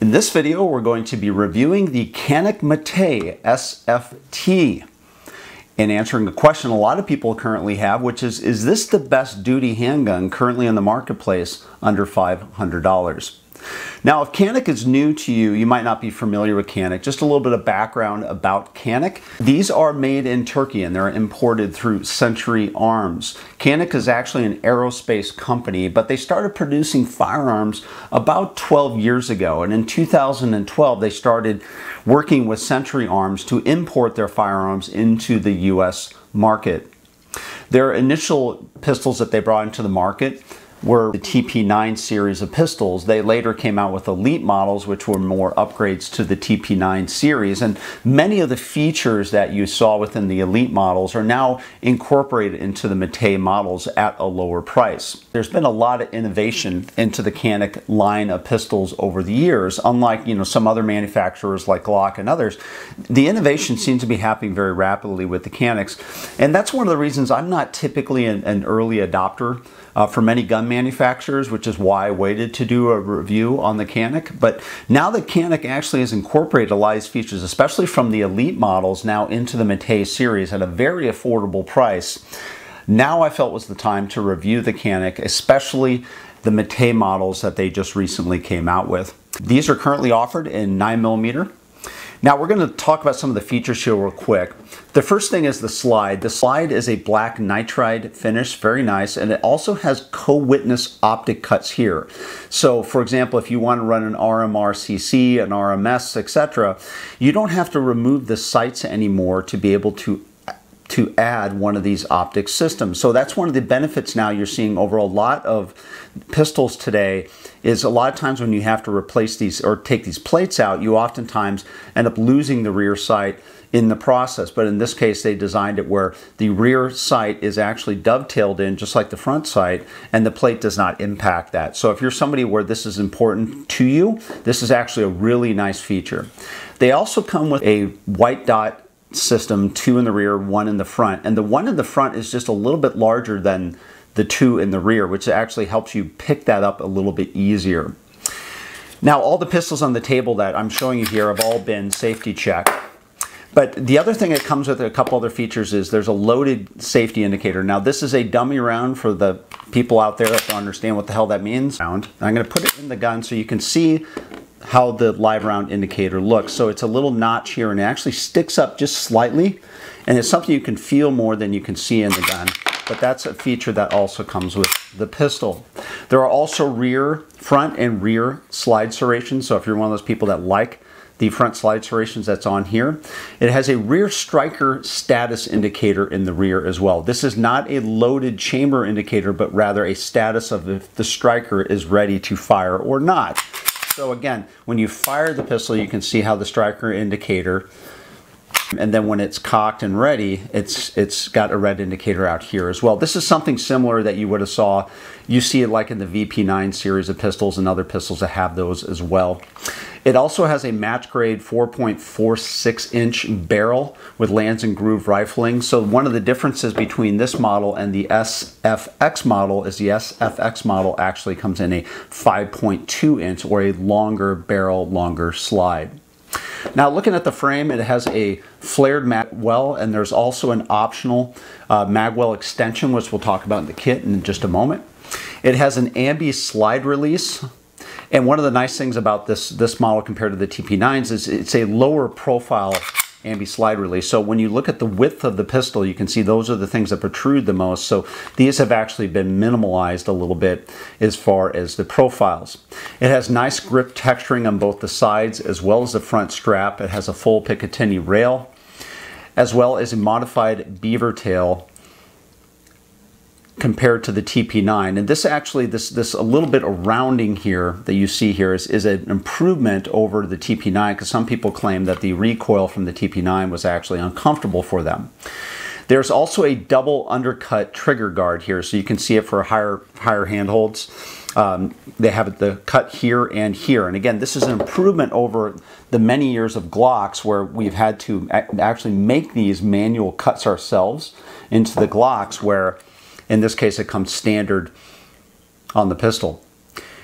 In this video, we're going to be reviewing the Canik Mete SFT and answering a question a lot of people currently have, which is this the best duty handgun currently in the marketplace under $500? Now, if Canik is new to you, you might not be familiar with Canik. Just a little bit of background about Canik. These are made in Turkey and they're imported through Century Arms. Canik is actually an aerospace company, but they started producing firearms about 12 years ago. And in 2012, they started working with Century Arms to import their firearms into the US market. Their initial pistols that they brought into the market were the TP9 series of pistols. They later came out with elite models, which were more upgrades to the TP9 series. And many of the features that you saw within the elite models are now incorporated into the Mete models at a lower price. There's been a lot of innovation into the Canik line of pistols over the years. Unlike, some other manufacturers like Glock and others, the innovation seems to be happening very rapidly with the Caniks. And that's one of the reasons I'm not typically an early adopter for many gun manufacturers, which is why I waited to do a review on the Canik. But now that Canik actually has incorporated a lot of these features, especially from the elite models now into the Mete series at a very affordable price, now I felt was the time to review the Canik, especially the Mete models that they just recently came out with. These are currently offered in 9mm. Now we're going to talk about some of the features here real quick. The first thing is the slide. The slide is a black nitride finish, very nice, and it also has co-witness optic cuts here. So for example, if you want to run an RMRCC, an RMS, etc., you don't have to remove the sights anymore to be able to add one of these optic systems. So that's one of the benefits now you're seeing over a lot of pistols today, is a lot of times when you have to replace these or take these plates out, you oftentimes end up losing the rear sight in the process. But in this case, they designed it where the rear sight is actually dovetailed in just like the front sight, and the plate does not impact that. So if you're somebody where this is important to you, this is actually a really nice feature. They also come with a white dot system, 2 in the rear, 1 in the front, and the 1 in the front is just a little bit larger than the 2 in the rear, which actually helps you pick that up a little bit easier. Now, all the pistols on the table that I'm showing you here have all been safety checked. But the other thing that comes with a couple other features is there's a loaded safety indicator. Now, this is a dummy round for the people out there that don't understand what the hell that means. I'm going to put it in the gun so you can see how the live round indicator looks. So it's a little notch here and it actually sticks up just slightly, and it's something you can feel more than you can see in the gun. But that's a feature that also comes with the pistol. There are also front and rear slide serrations. So if you're one of those people that like the front slide serrations, that's on here. It has a rear striker status indicator in the rear as well. This is not a loaded chamber indicator, but rather a status of if the striker is ready to fire or not. So again, when you fire the pistol, you can see how the striker indicator, and then when it's cocked and ready, it's got a red indicator out here as well. This is something similar that you would have saw. You see it like in the VP9 series of pistols and other pistols that have those as well. It also has a match grade 4.46-inch barrel with lands and groove rifling. So one of the differences between this model and the SFX model is the SFX model actually comes in a 5.2-inch or a longer barrel, longer slide. Now, looking at the frame, it has a flared magwell, and there's also an optional magwell extension, which we'll talk about in the kit in just a moment. It has an ambi slide release. And one of the nice things about this model compared to the TP9s is it's a lower profile ambi slide release. So when you look at the width of the pistol, you can see those are the things that protrude the most. So these have actually been minimalized a little bit as far as the profiles. It has nice grip texturing on both the sides as well as the front strap. It has a full Picatinny rail as well as a modified beaver tail compared to the TP9. And this actually, this a little bit of rounding here that you see here is an improvement over the TP9, because some people claim that the recoil from the TP9 was actually uncomfortable for them. There's also a double undercut trigger guard here, so you can see it for higher handholds. They have the cut here and here. And again, this is an improvement over the many years of Glocks where we've had to actually make these manual cuts ourselves into the Glocks, where in this case it comes standard on the pistol.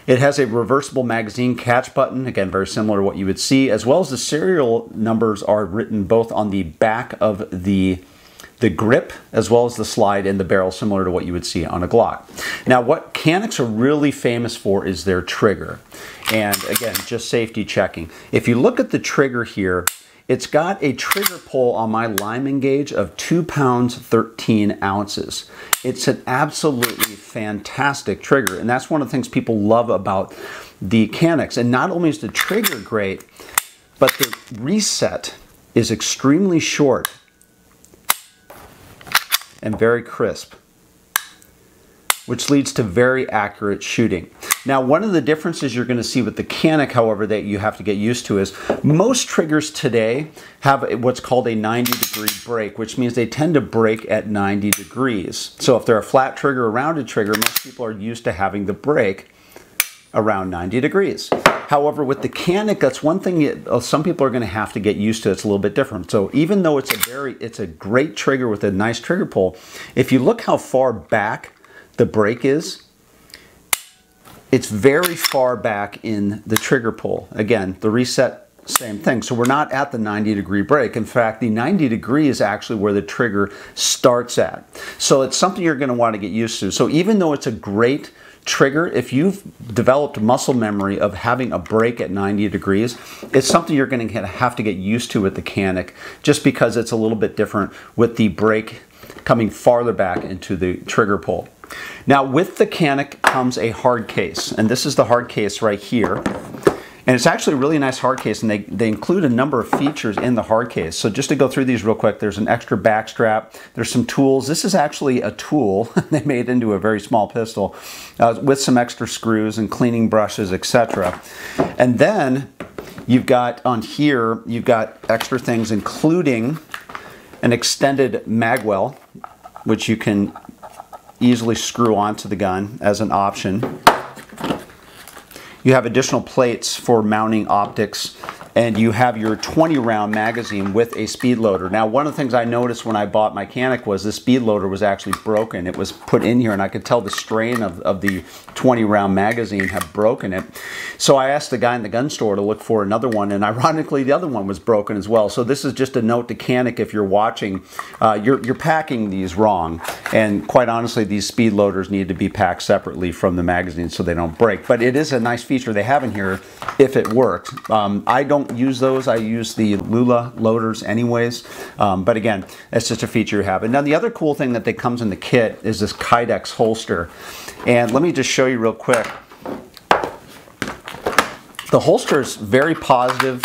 It has a reversible magazine catch button, again, very similar to what you would see, as well as the serial numbers are written both on the back of the grip as well as the slide in the barrel, similar to what you would see on a Glock. Now, what Caniks are really famous for is their trigger. And again, just safety checking. If you look at the trigger here, it's got a trigger pull on my Lyman gauge of 2 pounds 13 ounces. It's an absolutely fantastic trigger, and that's one of the things people love about the Caniks. And not only is the trigger great, but the reset is extremely short and very crisp, which leads to very accurate shooting. Now, one of the differences you're going to see with the Canik, however, that you have to get used to is most triggers today have what's called a 90-degree break, which means they tend to break at 90 degrees. So if they're a flat trigger, a rounded trigger, most people are used to having the break around 90 degrees. However, with the Canik, that's one thing some people are going to have to get used to. It's a little bit different. So even though it's a great trigger with a nice trigger pull, if you look how far back the break is, it's very far back in the trigger pull. Again, the reset, same thing. So we're not at the 90-degree break. In fact, the 90 degree is actually where the trigger starts at. So it's something you're going to want to get used to. So even though it's a great trigger, if you've developed muscle memory of having a break at 90 degrees, it's something you're going to have to get used to with the Canik, just because it's a little bit different with the break coming farther back into the trigger pull. Now, with the Canik comes a hard case, and this is the hard case right here. And it's actually a really nice hard case, and they include a number of features in the hard case. So just to go through these real quick, there's an extra back strap, there's some tools. This is actually a tool they made into a very small pistol with some extra screws and cleaning brushes, etc. And then you've got on here, you've got extra things, including an extended magwell, which you can easily screw onto the gun as an option. You have additional plates for mounting optics, and you have your 20-round magazine with a speed loader. Now, one of the things I noticed when I bought my Canik was the speed loader was actually broken. It was put in here, and I could tell the strain of the 20-round magazine had broken it. So I asked the guy in the gun store to look for another one, and ironically, the other one was broken as well. So this is just a note to Canik if you're watching. You're packing these wrong, and quite honestly, these speed loaders need to be packed separately from the magazine so they don't break. But it is a nice feature they have in here if it worked. I don't use those. I use the Lula loaders anyways. But again, it's just a feature you have. And now the other cool thing that comes in the kit is this Kydex holster. And let me just show you real quick. The holster is very positive.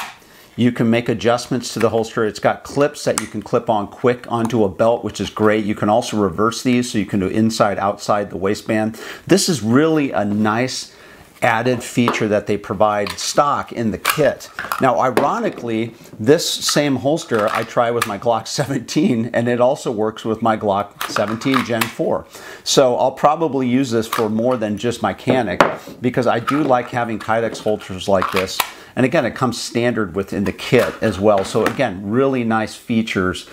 You can make adjustments to the holster. It's got clips that you can clip on quick onto a belt, which is great. You can also reverse these, so you can do inside, outside the waistband. This is really a nice added feature that they provide stock in the kit. Now, ironically, this same holster I try with my Glock 17, and it also works with my Glock 17 Gen 4. So I'll probably use this for more than just my Canik, because I do like having Kydex holsters like this. And again, it comes standard within the kit as well. So again, really nice features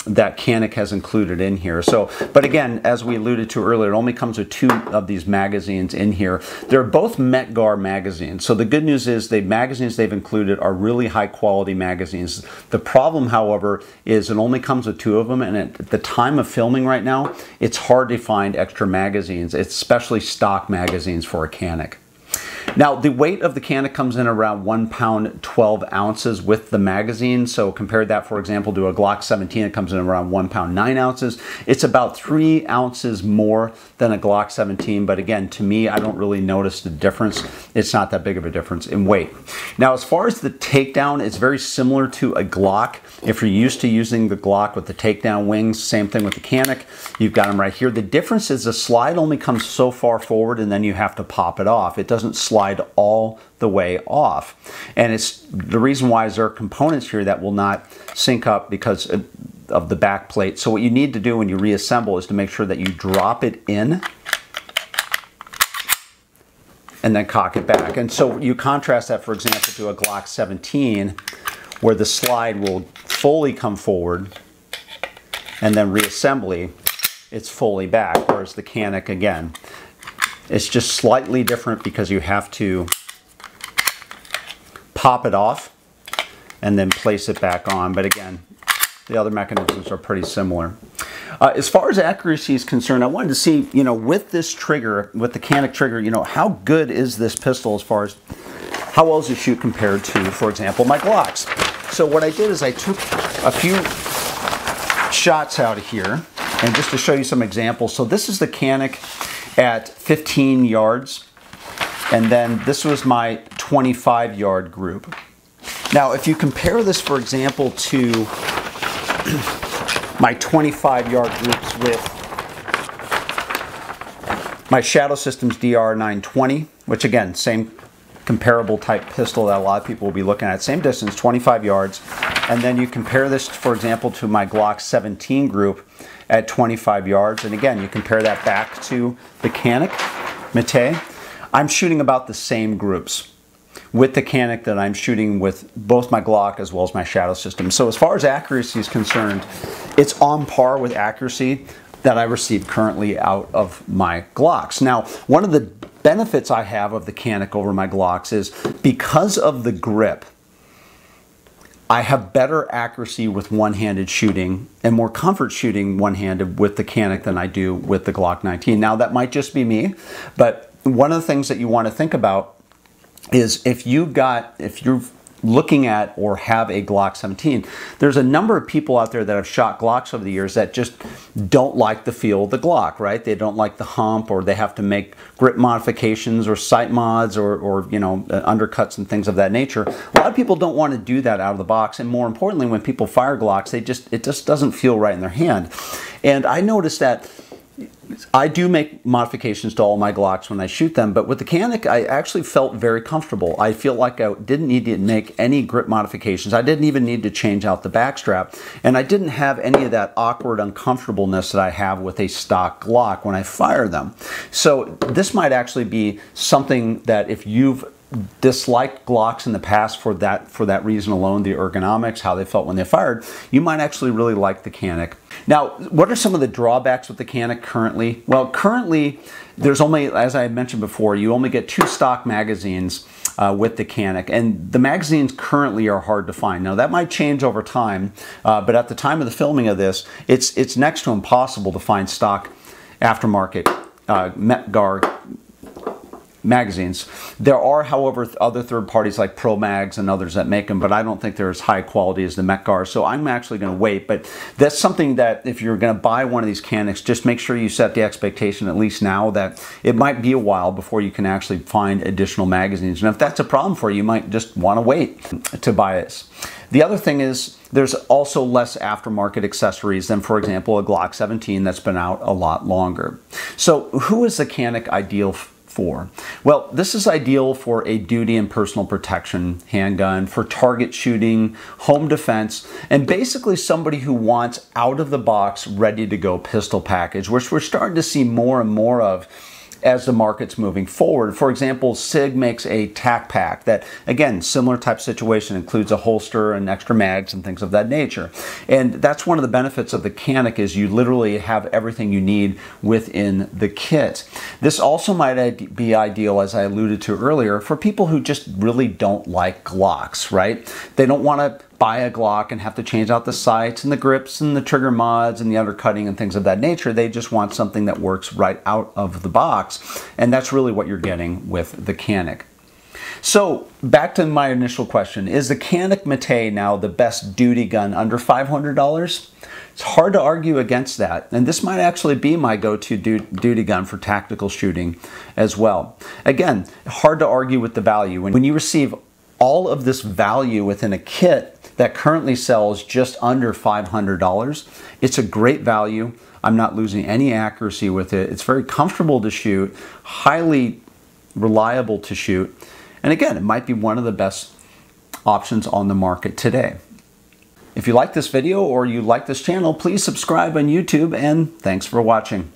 that Canik has included in here. So, but again, as we alluded to earlier, it only comes with 2 of these magazines in here. They're both Metgar magazines. So the good news is the magazines they've included are really high quality magazines. The problem, however, is it only comes with 2 of them. And at the time of filming right now, it's hard to find extra magazines, especially stock magazines for a Canik. Now, the weight of the Canik comes in around 1 pound 12 ounces with the magazine. So compare that, for example, to a Glock 17. It comes in around 1 pound 9 ounces. It's about 3 ounces more than a Glock 17. But again, to me, I don't really notice the difference. It's not that big of a difference in weight. Now, as far as the takedown, it's very similar to a Glock. If you're used to using the Glock with the takedown wings, same thing with the Canik. You've got them right here. The difference is the slide only comes so far forward, and then you have to pop it off. It doesn't slide all the way off. And it's the reason why is there are components here that will not sync up because of the back plate. So what you need to do when you reassemble is to make sure that you drop it in and then cock it back. And so you contrast that, for example, to a Glock 17 where the slide will fully come forward and then reassembly, it's fully back, whereas the Canik, again, It's just slightly different because you have to pop it off and then place it back on. But again, the other mechanisms are pretty similar. As far as accuracy is concerned, I wanted to see, you know, with this trigger, with the Canik trigger, you know, how good is this pistol as far as how well does it shoot compared to, for example, my Glocks. So what I did is I took a few shots out of here, and just to show you some examples. So this is the Canik at 15 yards, and then this was my 25-yard group. Now, if you compare this, for example, to my 25-yard groups with my Shadow Systems DR920, which again, same comparable type pistol that a lot of people will be looking at, same distance, 25 yards, and then you compare this, for example, to my Glock 17 group at 25 yards, and again, you compare that back to the Canik Mete, I'm shooting about the same groups with the Canik that I'm shooting with both my Glock as well as my Shadow System. So as far as accuracy is concerned, it's on par with accuracy that I receive currently out of my Glocks. Now, one of the benefits I have of the Canik over my Glocks is because of the grip, I have better accuracy with one-handed shooting and more comfort shooting one-handed with the Canik than I do with the Glock 19. Now, that might just be me, but one of the things that you want to think about is if you're looking at or have a Glock 17, there's a number of people out there that have shot Glocks over the years that just don't like the feel of the Glock, right? They don't like the hump, or they have to make grip modifications or sight mods or you know, undercuts and things of that nature. A lot of people don't want to do that out of the box, and more importantly, when people fire Glocks, it just doesn't feel right in their hand. And I noticed that I do make modifications to all my Glocks when I shoot them, but with the Canik, I actually felt very comfortable. I feel like I didn't need to make any grip modifications. I didn't even need to change out the backstrap, and I didn't have any of that awkward uncomfortableness that I have with a stock Glock when I fire them. So this might actually be something that if you've disliked Glocks in the past for that reason alone, the ergonomics, how they felt when they fired, you might actually really like the Canik. Now, what are some of the drawbacks with the Canik currently? Well, currently, there's only, as I mentioned before, you only get 2 stock magazines with the Canik, and the magazines currently are hard to find. Now, that might change over time, but at the time of the filming of this, it's next to impossible to find stock aftermarket Metgar magazines. There are, however, other third parties like Pro Mags and others that make them, but I don't think they're as high quality as the Metgar, so I'm actually going to wait. But that's something that if you're going to buy one of these Caniks, just make sure you set the expectation at least now that it might be a while before you can actually find additional magazines. And if that's a problem for you, you might just want to wait to buy this. The other thing is there's also less aftermarket accessories than, for example, a Glock 17 that's been out a lot longer. So who is the Canik ideal for? Well, this is ideal for a duty and personal protection handgun, for target shooting, home defense, and basically somebody who wants out-of-the-box, ready-to-go pistol package, which we're starting to see more and more of as the market's moving forward. For example, SIG makes a tac pack that, again, similar type situation, includes a holster and extra mags and things of that nature. And that's one of the benefits of the Canik, is you literally have everything you need within the kit. This also might be ideal, as I alluded to earlier, for people who just really don't like Glocks, right? They don't want to buy a Glock and have to change out the sights and the grips and the trigger mods and the undercutting and things of that nature. They just want something that works right out of the box, and that's really what you're getting with the Canik. So back to my initial question, is the Canik Mete now the best duty gun under $500? It's hard to argue against that, and this might actually be my go-to duty gun for tactical shooting as well. Again, hard to argue with the value. When you receive all of this value within a kit that currently sells just under $500, it's a great value. I'm not losing any accuracy with it. It's very comfortable to shoot, highly reliable to shoot, and again, it might be one of the best options on the market today. If you like this video or you like this channel, please subscribe on YouTube, and thanks for watching.